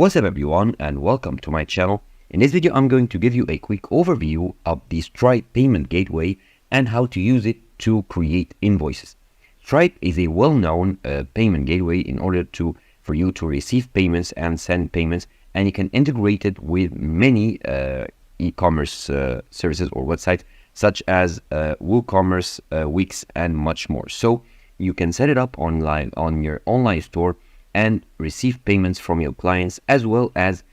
What's up everyone and welcome to my channel. In this video I'm going to give you a quick overview of the Stripe payment gateway and how to use it to create invoices. Stripe is a well-known payment gateway in order for you to receive payments and send payments, and you can integrate it with many e-commerce services or websites such as WooCommerce, Wix and much more. So you can set it up online on your online store and receive payments from your clients as well as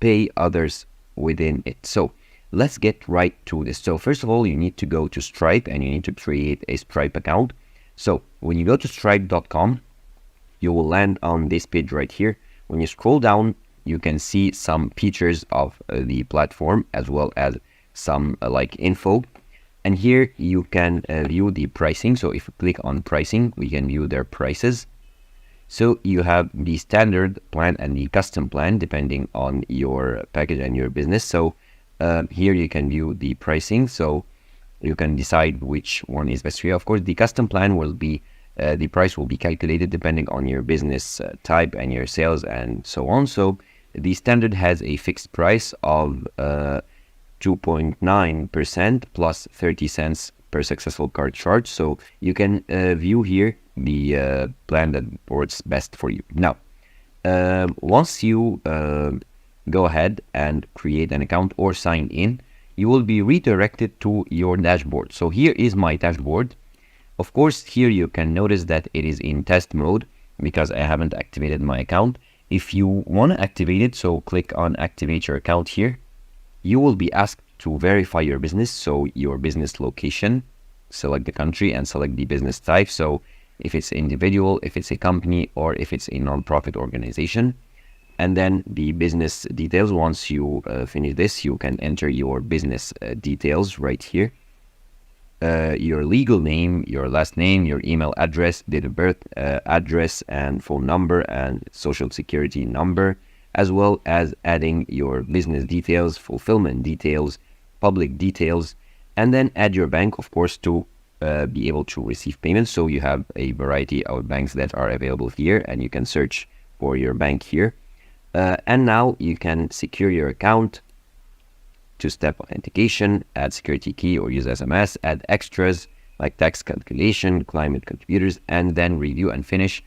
pay others within it. So let's get right to this. So first of all, you need to go to Stripe and you need to create a Stripe account. So when you go to stripe.com, you will land on this page right here. When you scroll down, you can see some features of the platform as well as some like info. And here you can view the pricing. So if you click on pricing, we can view their prices. So you have the standard plan and the custom plan depending on your package and your business. So here you can view the pricing. So you can decide which one is best for you. Of course, the custom plan will be, the price will be calculated depending on your business type and your sales and so on. So the standard has a fixed price of 2.9% plus 30 cents per successful card charge. So you can view here the plan that works best for you. Now, once you go ahead and create an account or sign in, you will be redirected to your dashboard. So here is my dashboard. Of course, here you can notice that it is in test mode because I haven't activated my account. If you want to activate it, so click on activate your account here. You will be asked to verify your business. So your business location, select the country and select the business type. So if it's individual, if it's a company, or if it's a non-profit organization. And then the business details. Once you finish this, you can enter your business details right here. Your legal name, your last name, your email address, date of birth, address and phone number and social security number, as well as adding your business details, fulfillment details, public details, and then add your bank, of course, to be able to receive payments. So you have a variety of banks that are available here and you can search for your bank here. And now you can secure your account, two-step authentication, add security key or use SMS, add extras like tax calculation, climate contributors, and then review and finish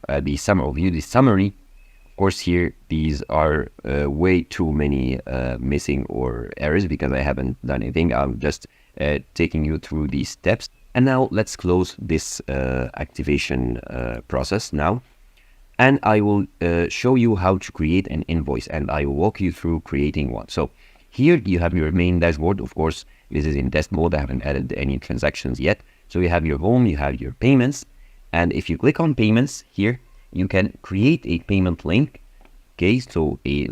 the summary. Of course, here these are way too many missing or errors because I haven't done anything. I'm just taking you through these steps. And now let's close this activation process now. And I will show you how to create an invoice and I will walk you through creating one. So here you have your main dashboard. Of course, this is in test mode. I haven't added any transactions yet. So you have your home, you have your payments. And if you click on payments here, you can create a payment link. Okay, so a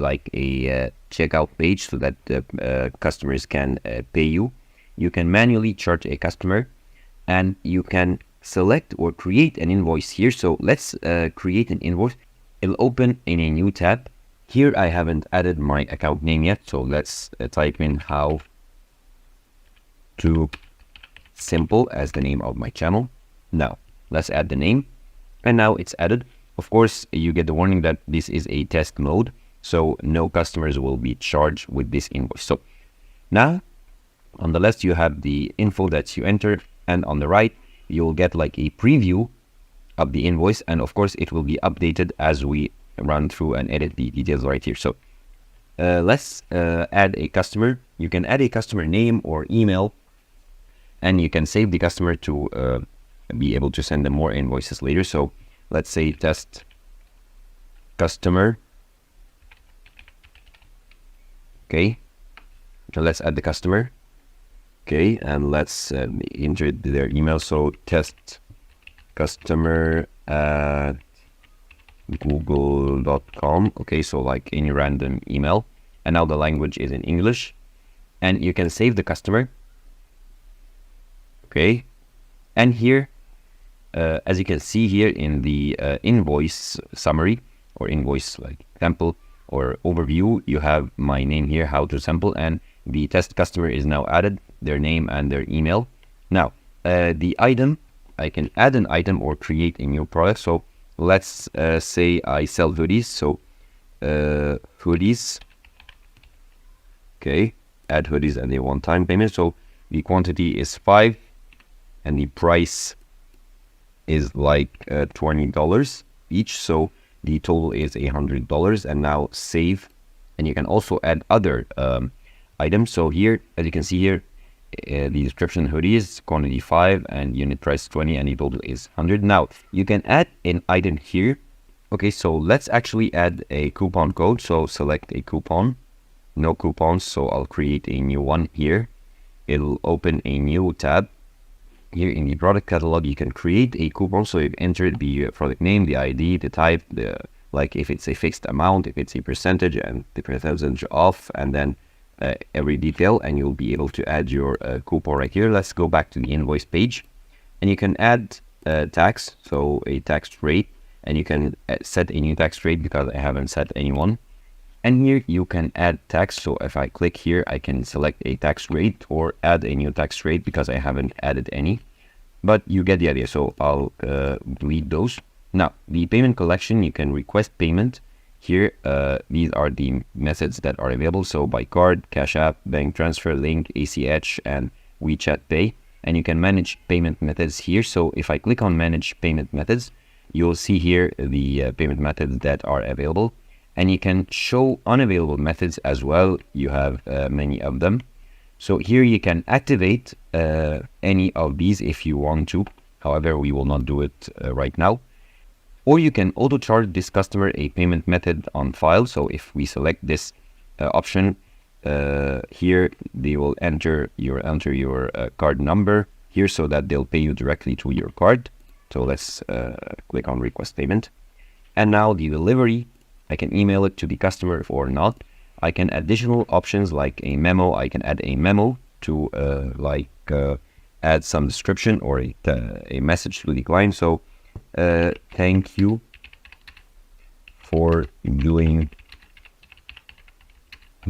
checkout page so that the customers can pay you. You can manually charge a customer and you can select or create an invoice here. So let's create an invoice. It'll open in a new tab. Here I haven't added my account name yet. So let's type in how to simple as the name of my channel. Now let's add the name and now it's added. Of course, you get the warning that this is a test mode. So no customers will be charged with this invoice. So now on the left, you have the info that you enter, and on the right, you'll get like a preview of the invoice. And of course, it will be updated as we run through and edit the details right here. So let's add a customer. You can add a customer name or email, and you can save the customer to be able to send them more invoices later. So let's say test customer. Okay, so let's add the customer. Okay, and let's enter their email. So test customer at google.com. Okay, so like any random email. And now the language is in English. And you can save the customer. Okay, and here, as you can see here in the invoice summary or invoice like sample or overview, you have my name here, how to sample, and the test customer is now added, their name and their email. Now, the item, I can add an item or create a new product. So let's say I sell hoodies. So hoodies. Okay, add hoodies and a one-time payment. So the quantity is 5 and the price is like $20 each. So the total is $100. And now save. And you can also add other items. So here, as you can see here, the description hoodies, quantity 5 and unit price 20 and the total is 100. Now you can add an item here. Okay, so let's actually add a coupon code. So select a coupon, no coupons. So I'll create a new one here. It'll open a new tab. Here in the product catalog, you can create a coupon. So you enter the product name, the ID, the type, like if it's a fixed amount, if it's a percentage and the percentage off, and then every detail, and you'll be able to add your coupon right here. Let's go back to the invoice page, and you can add tax, so a tax rate, and you can set a new tax rate because I haven't set any one. And here you can add tax. So if I click here, I can select a tax rate or add a new tax rate because I haven't added any, but you get the idea. So I'll delete those. Now the payment collection, you can request payment. Here, these are the methods that are available. So by card, Cash App, bank transfer, link, ACH, and WeChat Pay. And you can manage payment methods here. So if I click on manage payment methods, you'll see here the payment methods that are available. And you can show unavailable methods as well. You have many of them. So here you can activate any of these if you want to. However, we will not do it right now. Or you can auto charge this customer a payment method on file. So if we select this option here, they will enter your card number here so that they'll pay you directly to your card. So let's click on request payment. And now the delivery, I can email it to the customer or not. I can additional options like a memo. I can add a memo to add some description or a message to the client. So thank you for doing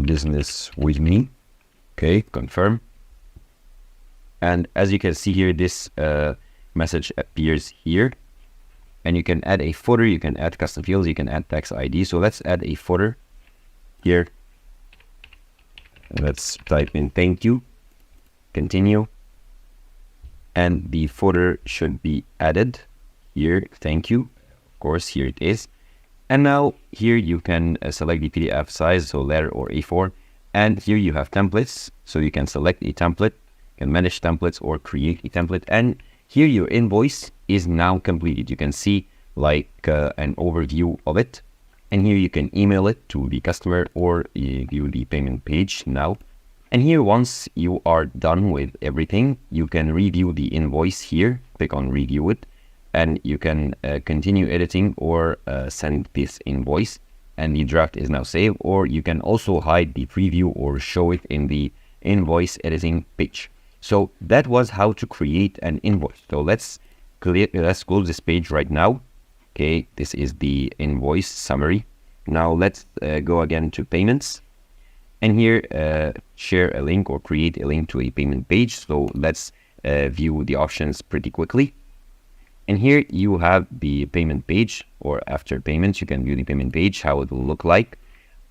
business with me. Okay, confirm. And as you can see here, this message appears here. And you can add a footer, you can add custom fields, you can add tax ID. So let's add a footer here. Let's type in thank you, continue. And the footer should be added here, thank you. Of course, here it is. And now here you can select the PDF size, so letter or A4. And here you have templates. So you can select a template, you can manage templates or create a template. And here your invoice is now completed. You can see like an overview of it. And here you can email it to the customer or view the payment page now. And here, once you are done with everything, you can review the invoice here. Click on review it. And you can continue editing or send this invoice. And the draft is now saved. Or you can also hide the preview or show it in the invoice editing page. So that was how to create an invoice. So let's close this page right now. Okay, this is the invoice summary. Now let's go again to payments. And here, share a link or create a link to a payment page. So let's view the options pretty quickly. And here you have the payment page, or after payments, you can view the payment page, how it will look like,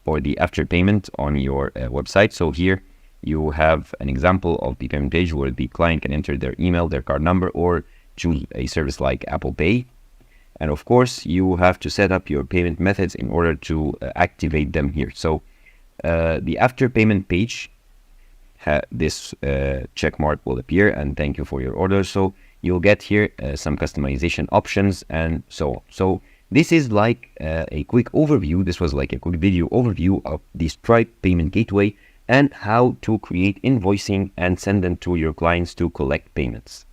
or the after payment on your website. So here you have an example of the payment page where the client can enter their email, their card number, or choose a service like Apple Pay. And of course, you have to set up your payment methods in order to activate them here. So the after payment page, this check mark will appear and thank you for your order. So you'll get here some customization options and so on. So this is like a quick overview. This was like a quick video overview of the Stripe payment gateway and how to create invoicing and send them to your clients to collect payments.